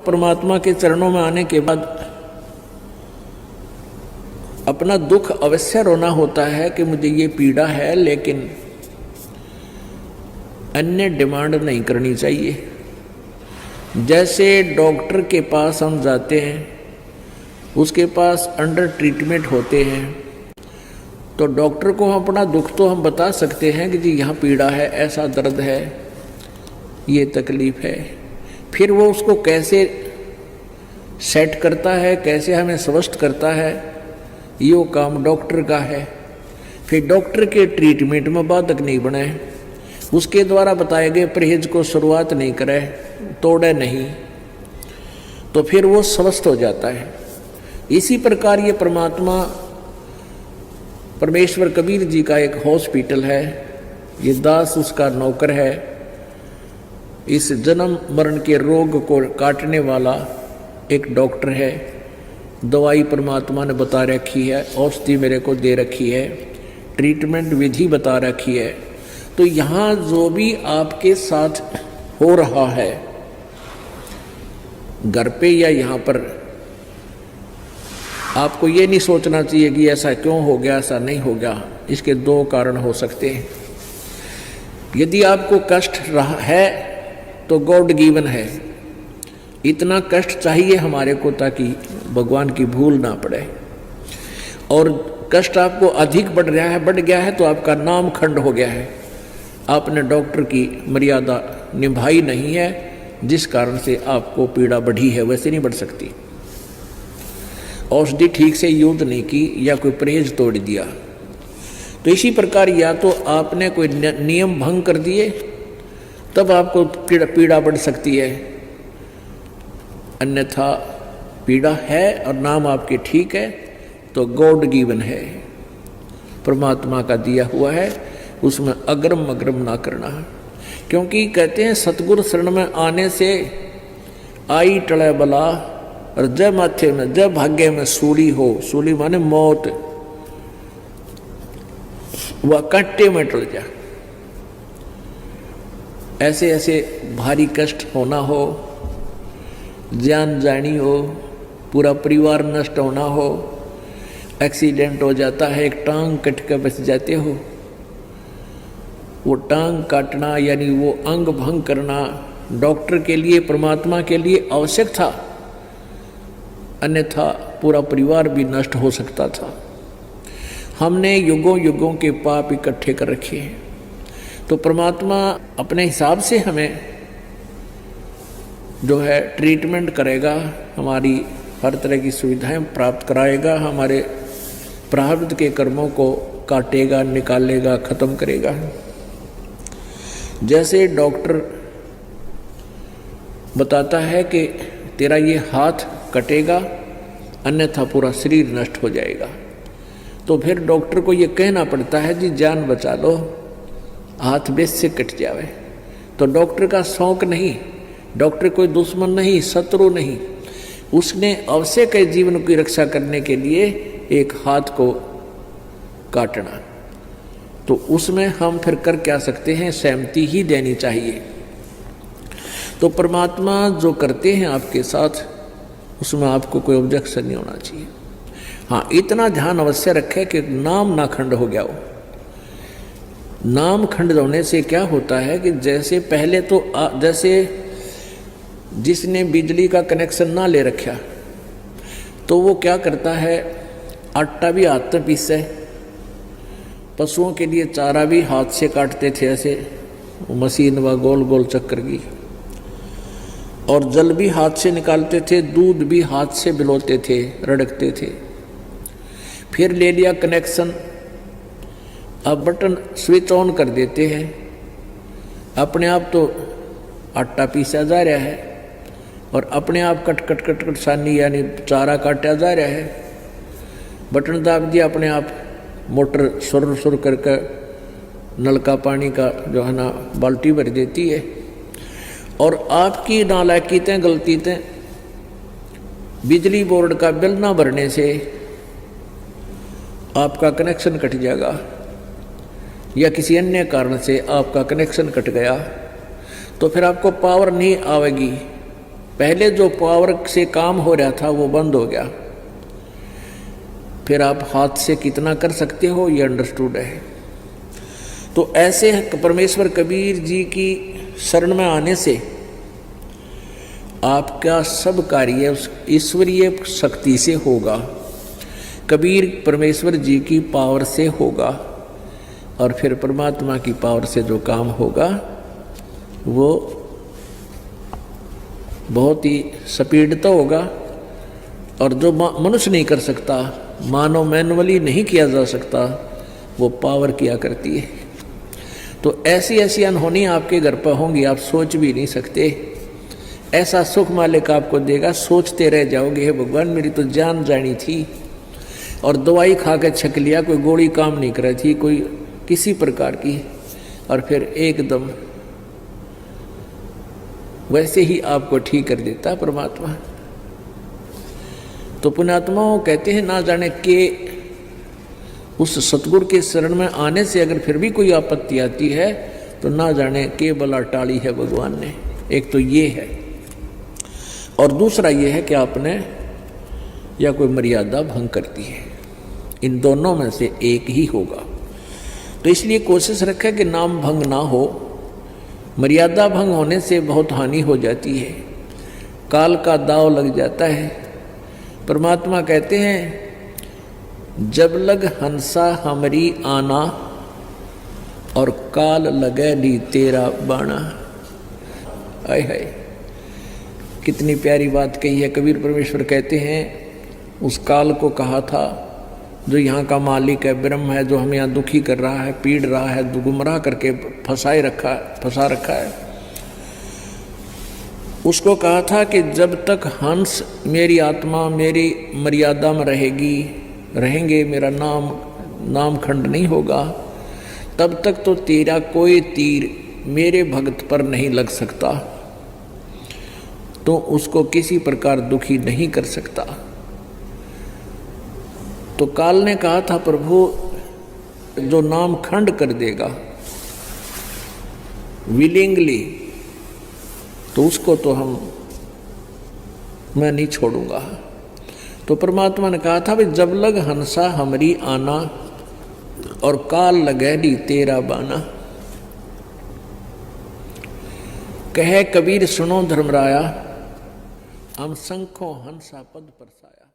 परमात्मा के चरणों में आने के बाद अपना दुख अवश्य रोना होता है कि मुझे ये पीड़ा है, लेकिन अन्य डिमांड नहीं करनी चाहिए। जैसे डॉक्टर के पास हम जाते हैं, उसके पास अंडर ट्रीटमेंट होते हैं, तो डॉक्टर को हम अपना दुख तो हम बता सकते हैं कि जी यहाँ पीड़ा है, ऐसा दर्द है, ये तकलीफ है। फिर वो उसको कैसे सेट करता है, कैसे हमें स्वस्थ करता है, ये काम डॉक्टर का है। फिर डॉक्टर के ट्रीटमेंट में बाधक नहीं बने, उसके द्वारा बताए गए परहेज को शुरुआत नहीं करे, तोड़े नहीं, तो फिर वो स्वस्थ हो जाता है। इसी प्रकार ये परमात्मा परमेश्वर कबीर जी का एक हॉस्पिटल है, ये दास उसका नौकर है। इस जन्म मरण के रोग को काटने वाला एक डॉक्टर है। दवाई परमात्मा ने बता रखी है, औषधि मेरे को दे रखी है, ट्रीटमेंट विधि बता रखी है। तो यहाँ जो भी आपके साथ हो रहा है, घर पे या यहाँ पर, आपको ये नहीं सोचना चाहिए कि ऐसा क्यों हो गया, ऐसा नहीं हो गया। इसके दो कारण हो सकते हैं। यदि आपको कष्ट रहा है तो गॉड गिवन है, इतना कष्ट चाहिए हमारे को ताकि भगवान की भूल ना पड़े। और कष्ट आपको अधिक बढ़ गया है तो आपका नाम खंड हो गया है, आपने डॉक्टर की मर्यादा निभाई नहीं है, जिस कारण से आपको पीड़ा बढ़ी है। वैसे नहीं बढ़ सकती। औषधि ठीक से यूज नहीं की या कोई परहेज तोड़ दिया। तो इसी प्रकार या तो आपने कोई नियम भंग कर दिए, तब आपको पीड़ा बढ़ सकती है, अन्यथा पीड़ा है और नाम आपके ठीक है तो गॉड गिवन है, परमात्मा का दिया हुआ है, उसमें अग्रम अग्रम ना करना। क्योंकि कहते हैं सतगुरु शरण में आने से आई टले बला, और जब माथे में, जब भाग्य में सूली हो, सूली माने मौत, वह कांटे में टल जा। ऐसे ऐसे भारी कष्ट होना हो, जान जानी हो, पूरा परिवार नष्ट होना हो, एक्सीडेंट हो जाता है, एक टांग कट कर बच जाते हो, वो टांग काटना यानी वो अंग भंग करना डॉक्टर के लिए, परमात्मा के लिए आवश्यक था, अन्यथा पूरा परिवार भी नष्ट हो सकता था। हमने युगों युगों के पाप इकट्ठे कर रखे हैं, तो परमात्मा अपने हिसाब से हमें जो है ट्रीटमेंट करेगा, हमारी हर तरह की सुविधाएं प्राप्त कराएगा, हमारे प्रारब्ध के कर्मों को काटेगा, निकालेगा, खत्म करेगा। जैसे डॉक्टर बताता है कि तेरा ये हाथ कटेगा, अन्यथा पूरा शरीर नष्ट हो जाएगा, तो फिर डॉक्टर को ये कहना पड़ता है जी जान बचा लो, हाथ बेस से कट जावे। तो डॉक्टर का शौक नहीं, डॉक्टर कोई दुश्मन नहीं, शत्रु नहीं, उसने आवश्यक है जीवन की रक्षा करने के लिए एक हाथ को काटना। तो उसमें हम फिर कर क्या सकते हैं, सहमति ही देनी चाहिए। तो परमात्मा जो करते हैं आपके साथ, उसमें आपको कोई ऑब्जेक्शन नहीं होना चाहिए। हाँ, इतना ध्यान अवश्य रखें कि नाम ना खंड हो गया हो। नाम खंड होने से क्या होता है कि जैसे पहले तो जैसे जिसने बिजली का कनेक्शन ना ले रखा, तो वो क्या करता है, आटा भी हाथ में पीसे, पशुओं के लिए चारा भी हाथ से काटते थे, ऐसे मशीन व गोल गोल चक्कर की, और जल भी हाथ से निकालते थे, दूध भी हाथ से बिलोते थे, रड़कते थे। फिर ले लिया कनेक्शन, अब बटन स्विच ऑन कर देते हैं, अपने आप तो आटा पीसा जा रहा है और अपने आप कट कट कट कट सानी यानी चारा काटा जा रहा है। बटन दाब दिया, अपने आप मोटर सुर सुर करके नलका पानी का जो है ना बाल्टी भर देती है। और आपकी नालायकीतें, गलतीतें, बिजली बोर्ड का बिल ना भरने से आपका कनेक्शन कट जाएगा, या किसी अन्य कारण से आपका कनेक्शन कट गया, तो फिर आपको पावर नहीं आएगी, पहले जो पावर से काम हो रहा था वो बंद हो गया, फिर आप हाथ से कितना कर सकते हो ये अंडरस्टूड है। तो ऐसे परमेश्वर कबीर जी की शरण में आने से आपका सब कार्य उस ईश्वरीय शक्ति से होगा, कबीर परमेश्वर जी की पावर से होगा, और फिर परमात्मा की पावर से जो काम होगा वो बहुत ही स्पीड तो होगा, और जो मनुष्य नहीं कर सकता, मानव मैनुअली नहीं किया जा सकता, वो पावर किया करती है। तो ऐसी ऐसी अनहोनी आपके घर पर होंगी, आप सोच भी नहीं सकते। ऐसा सुख मालिक आपको देगा, सोचते रह जाओगे हे भगवान मेरी तो जान जानी थी, और दवाई खा के छक लिया, कोई गोली काम नहीं कर रही थी, कोई किसी प्रकार की, और फिर एकदम वैसे ही आपको ठीक कर देता परमात्मा। तो पुण्यात्माओं कहते हैं ना जाने के उस सतगुरु के शरण में आने से अगर फिर भी कोई आपत्ति आती है तो ना जाने के बला टाली है भगवान ने। एक तो ये है, और दूसरा ये है कि आपने या कोई मर्यादा भंग करती है, इन दोनों में से एक ही होगा। तो इसलिए कोशिश रखें कि नाम भंग ना हो। मर्यादा भंग होने से बहुत हानि हो जाती है, काल का दाव लग जाता है। परमात्मा कहते हैं जब लग हंसा हमरी आना, और काल लगे नी तेरा बाणा। आय हाय, कितनी प्यारी बात कही है। कबीर परमेश्वर कहते हैं उस काल को कहा था जो यहाँ का मालिक है, ब्रह्म है, जो हमें यहाँ दुखी कर रहा है, पीड़ रहा है, गुमराह करके फंसा रखा है, उसको कहा था कि जब तक हंस मेरी आत्मा मेरी मर्यादा में रहेंगे, मेरा नाम खंड नहीं होगा, तब तक तो तेरा कोई तीर मेरे भक्त पर नहीं लग सकता, तो उसको किसी प्रकार दुखी नहीं कर सकता। तो काल ने कहा था प्रभु जो नाम खंड कर देगा विलिंगली, तो उसको तो मैं नहीं छोड़ूंगा। तो परमात्मा ने कहा था भाई जब लग हंसा हमरी आना, और काल लगे नी तेरा बाना। कहे कबीर सुनो धर्मराया, हम शंखों हंसा पद परसाया।